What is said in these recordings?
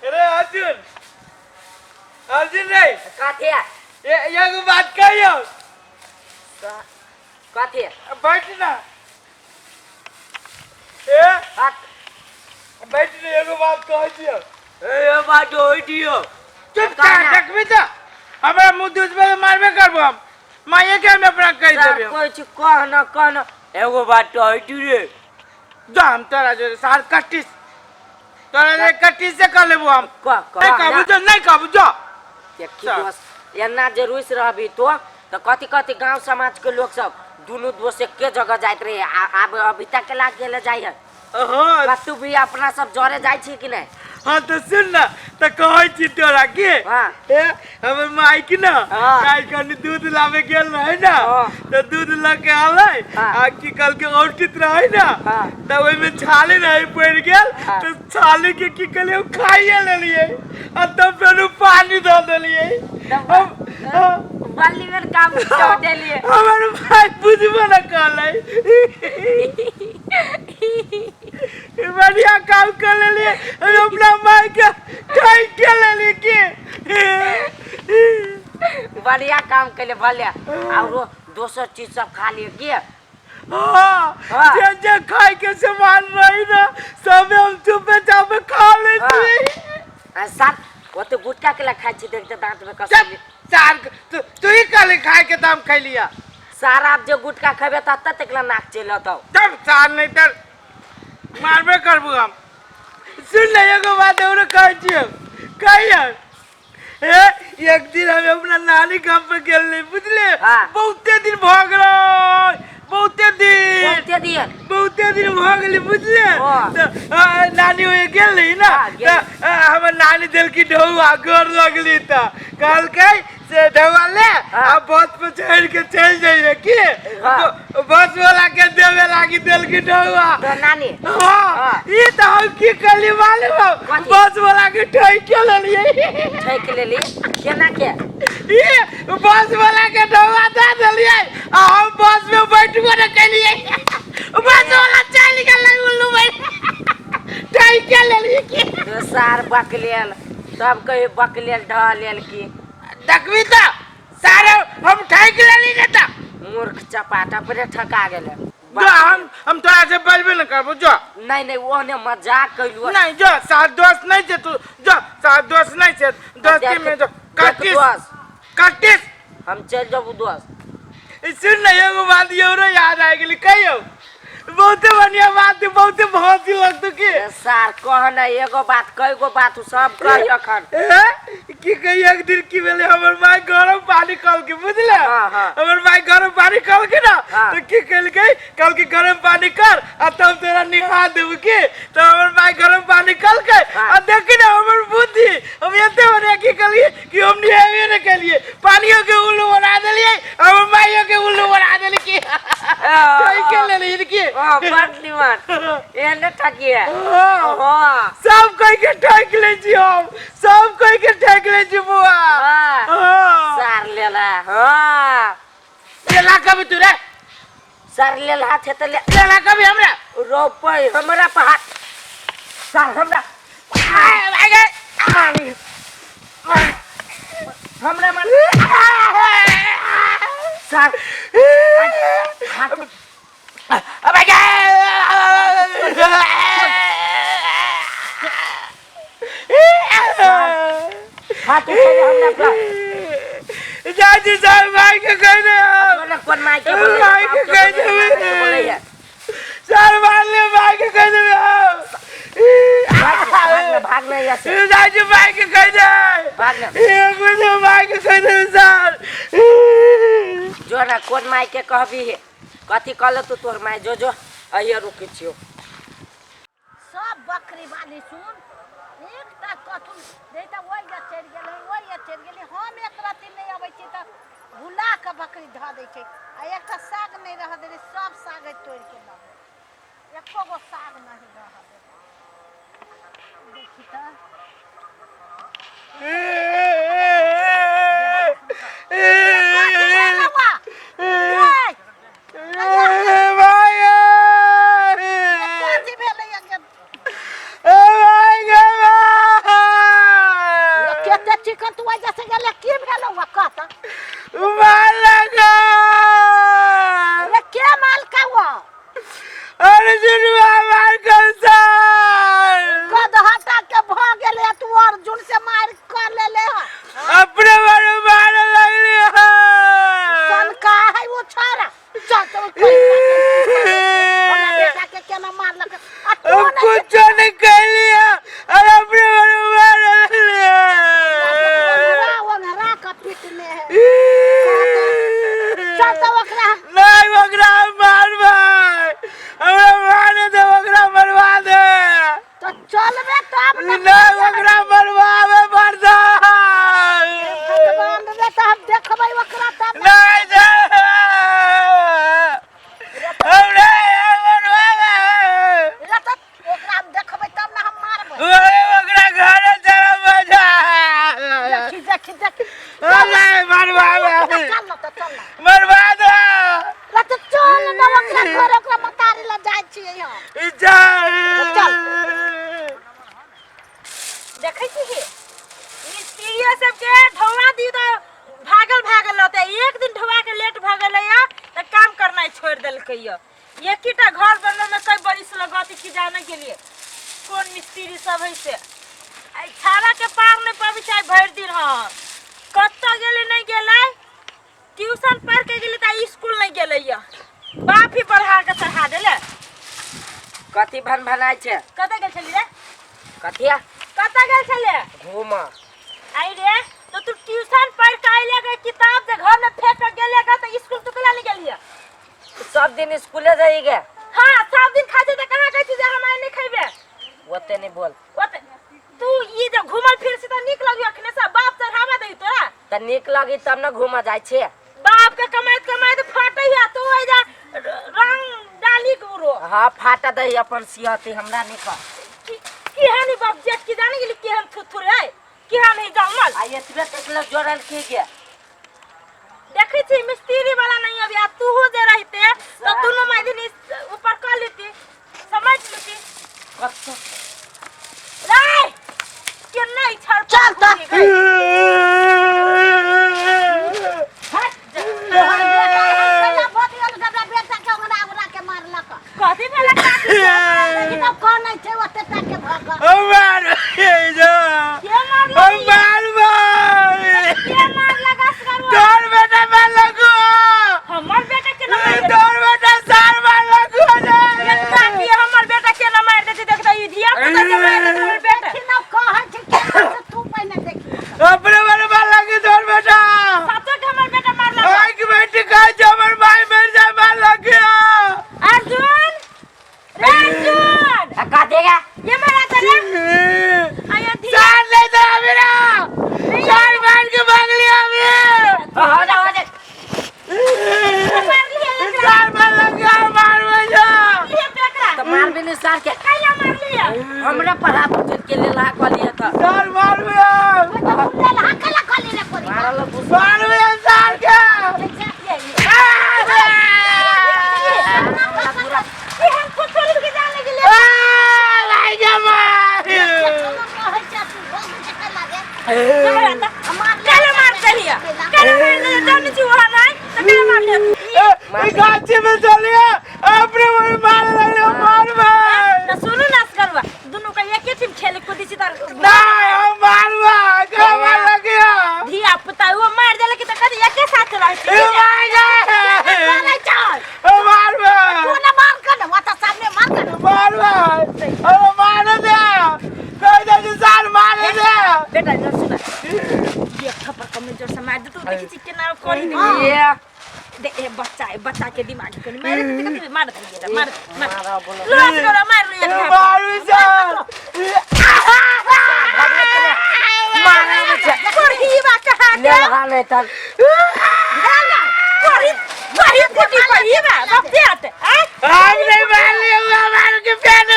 अरे अर्जुन अर्जुन रे काथे ये को बात कहियो काथे बैठ ना ए हट बैठ ने एगो बात कह दियो ए बात होई दियो चुप कर देखबे त हमरा मुंह दूध पे मारबे करबो हम माये के हम अपना कह देबे कोई छु कह न एगो बात होई दियो रे दाम तोरा जो सार कट्टिस तोरा रे कट्टिस से कर लेबो हम नहीं कहबो जो नहीं कहबो जो देखी दोस्त एना जे रुइस रहबी तो कथी गांव समाज के लोग सब दुनु दोस्त के जगह जाइत रहे आब अभी तक लाग गेले जाय है हां तू भी अपना सब जोरे जाय छी कि नहीं हां तो सुन ना तो कहै छी तोरा के हां ए हमर माई की ना काल कनी दूध लावे गेल रहे ना तो दूध लेके आले आ की कल के औटित रहे ना तो ओइ में छाले नहीं पड़ गेल तो छाले के की कले खाइए ले लिए आ तब फिर पानी दे देलिए हम बाली में काम कर देलिए हमर भाई बुझबो न कहले बढ़िया काम कर लेलिए अपना माई के ठीक के लेलिए के बढ़िया काम के लिए भले और दोसर चीज सब खा लिए के हां जे खाए के सामान रही ना सब हम चुपे चापे खा लेती साथ वो तो गुटखा के ला खाई छी देख दांत में कसली चार तू ही काले खाए के दाम खा लिया सारा आप जो गुटखा खाबे तब तक ला नाक चलत हो तब चार नहीं तर मारबे करबो हम सुन ले एगो बात और कह छियो कहियो ए एक दिन हम अपना नानी काम पे गेल नहीं बुझले बहुते दिन भ गेलो बहुते दिन भ गेली बुझले तो नानी होए गेल नहीं ना तो हमर नानी दिल की ढौआ गोर लगली त कहल के से ढौआ ले आ बस पे चढ़ के चल जाइए की बस वाला के देवे लागी दिल की ढौआ तो नानी हां ई त हम की कली मालूम बस वाला के ठोक के ले लिए केना के ई बस वाला के ढौआ दे देलिए आ हम बस में बैठबो न कलिए बस वाला चल गेल उल्लू भाई ठोक के ले लिए की तो सार बकलेल तब कहे बकलेल ढलेल की देखबी त सारे हम ठोक लेली न त मूर्ख चपाटा पर ठका गेले जो हम तोरा से बोलबे न करबो जो नहीं ओने मजाक कइलु नहीं जो साथ दोस्त नहीं छे तू जो साथ दोस्त नहीं छे दोस्ती में जो कटिस हम चल जाबू दोस्त सुन न एगो बात एरो याद आ गेली कहियो बहुत बढ़िया बात बहुत बहुत ही लगतो की सार कह न एगो बात कईगो बात सब कह अखन की कही एक दिन की बेले हमर माई गरम पानी कल के बुझले हमर माई गरम पानी कल के ना तो की कल के गरम पानी कर आ तब तेरा निहा देब के तो हमर माई गरम पानी कल के आ देखी ना हमर बुद्धि हम एते बने की कलिए कि हम निहावे न कलिए पानियों के उल्लू बना देलिए हमर माईयो के उल्लू बना देली की कई के ले ली की बड़ निमन एने ठकिए सब कोई के ठक ले छी हम सब कोई के ठक ले छी बुआ सार लेला हां लेला कभी तू रे सार लेला हाथ त लेला कभी हमरा रोपै हमरा पे हाथ सार हमरा आगे हमरा मन सार हाथ अब आगे हाथ उठा हमरा पे जाजी साहब माई के कह दे कौन माई के कह दे सर मार ले माई के कह दे भाग नहीं ऐसे जाजी माई के कह दे भाग ये मुझे माई के कह दे सर जो ना कौन माई के कहबी है कथी कहल तू तोर माई जो आइए रुके छियो सब बकरी वाली सुन एकटा कथुन देता ओइ या चढ़ गेलै हम एक राति नहीं आबै छी त भुला के बकरी ध दै छै आ एकटा साग नहीं रह दे सब साग तोड़ के ल एको गो साग नहीं रह दे देखी त एक ही टा घर बनने में कई बरिस लगती कि जाने के लिए कौन मिस्त्री सब है से आई छाड़ा के पार नहीं पाबी चाहे भर दिन हां कत्ता गेले नहीं गेले ट्यूशन पढ़ के गेले त स्कूल नहीं गेले या बाप ही पढ़ा के चढ़ा देले कथी भन भनाइ छै कतऽ गेल छली रे कथिया कतऽ गेल छले घूमा आई रे तो तू ट्यूशन पढ़ के आइले के किताब जे घर में फेंक के गेले का तो स्कूल तू कला नहीं गेलिए सब दिन स्कूले जाई गे हां सब दिन खाते त कहां कहै छी जे हम आइ नहीं खइबे ओते नहीं बोल ओते तू ये जो घुमल फिर से त निक लगी अखने से बाप चढ़ावा दई तोरा त निक लगी तब न घूमा जाय छे बाप के कमाइत फाटै है तो हो जा रंग डाली गुरो हां फाटा दई अपन सियाती हमरा नहीं कर की हानि बाप जेठ की जाने गेली केहन थुथुर है की हम ही जमल आ एतबे तकला जोड़ल के गे देखै छी मिस्त्री वाला नहीं अभी आ तू हो जे रहते तो दोनों माई दिन ऊपर कर लेती समझ लेती कत्तो रे के नहीं छड़ चल तो बेटा के ओकरा ओकरा के मारलक कथी भेला काकी लेकिन अब कौन नहीं थे ओते तक के भग मार जो के मार के मार लगा सगरो तोर बेटा मार लगो हमर बेटा के न मार तोर बेटा सार मार लगो दे काकी हमर बेटा के न मार देती देख त इडिया पता के मार दे हमर बेटा किन कहै छै के तू पहिने देखी अपने बारे मार लगे तोर बेटा सच के हमर बेटा मार लगा आई के बेटी का जमर भाई मर जा मार लगे अर्जुन रे अर्जुन का देगा ये मारा तेरे आया धी सार ले दे मेरा सार मार के भाग लिया मैं हो जा मार लिया सार मार लगे मार मुझे ये पेकरा तो मार भी नहीं सार के काया मार लिया हमरा पढ़ा बुझ के ले ला को लिया था सार मार मुझे चल हकला खोली रे कोरी मारल बुझ मार मुझे सार के ये हम खुद छोड़ के जाने के लिए लाई जा मार कहै छै तू भग के लागे काला मार चलिया काला मार ले जाने छी वहां नहीं तो काला मार ले गाछी में चलिए अपने मुझे मार लगे मार भाई ना सुनो ना करवा दोनों का एक ही टीम खेले कूदी सी तार नहीं हम मार क्या मार लगे धिया पुता वो मार देले कि त कदी एक साथ रह छी मारै चल मार तू ना मार कर वाता सामने मार कर अरे मार दे कह दे कि साल मार दे बेटा जरा सुना ये थप्पड़ कम जोर से मार दे तू देखी छी केना कोनी दे ये दे ए बच्चा के दिमाग कोनी मार दे कते मार दे मार मारा बोलो लॉस करो मार लिया मारू साल मारा मुझे कोरी बा कहा ले लगा नहीं तल कोरी कोरी फुटी कोरी बा बप्पे आते हम नहीं मार लिया मार के पेन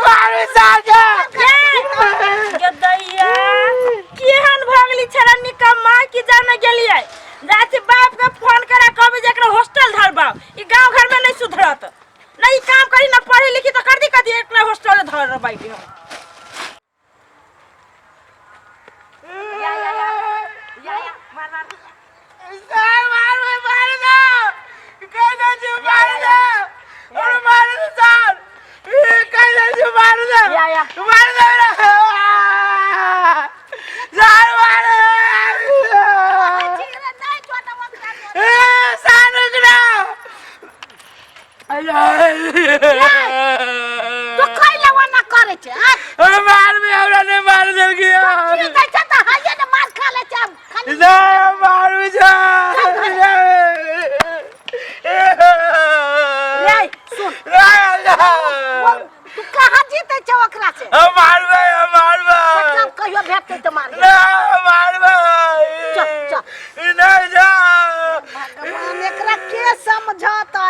मारू साल के जाने गेलिए रात बाप के फोन करा कहबे जेकरा हॉस्टल धरबा ई गांव घर में नहीं सुधरत नहीं काम करी ना पढ़ी लिखी तो कर दी कदी एकला हॉस्टल धर बाई हम या मार मार साल मार दो कह दे जो मार दे और मार दे साल कह दे जो मार दे या मार दे साल मार तो खइले वना करे छै मार में हमरा ने मार दे गया की दै छै त हाये ने मार खा ले छै खाली ना मारू जा रे सुन तू कहां जीते छै ओकरा से मार मतलब कहियो भेटते त मार ना मार चल चल नहीं जा भगवान एकरा के समझाता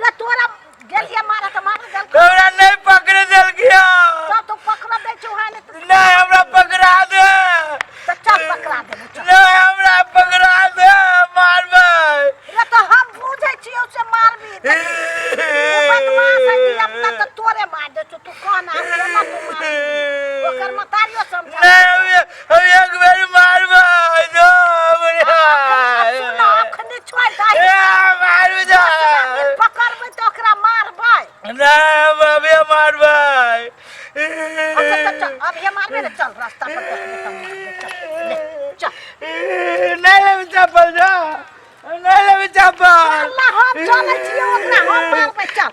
रे तोरा गेलिए मारा त मार दल हमरा नहीं पकड़े दल गया तो तू पकड़ा दे छै हाले त नहीं हमरा पकड़ा दे चल पकड़ा दे नहीं हमरा पकड़ा दे मार भाई रे तो हम बुझै छियै से मारबी बदमाश है अपना त तोरे मार दे तू कौन आ तू मार ओकर मतारियो समझा नहीं हम एक बार चल अब ये मारबे ना चल रास्ता पर देख ले तब मारबे चल ले चल नहीं ले चप्पल जा नहीं ले चप्पल अल्लाह हम चले छिए ओकरा हम मारबे चल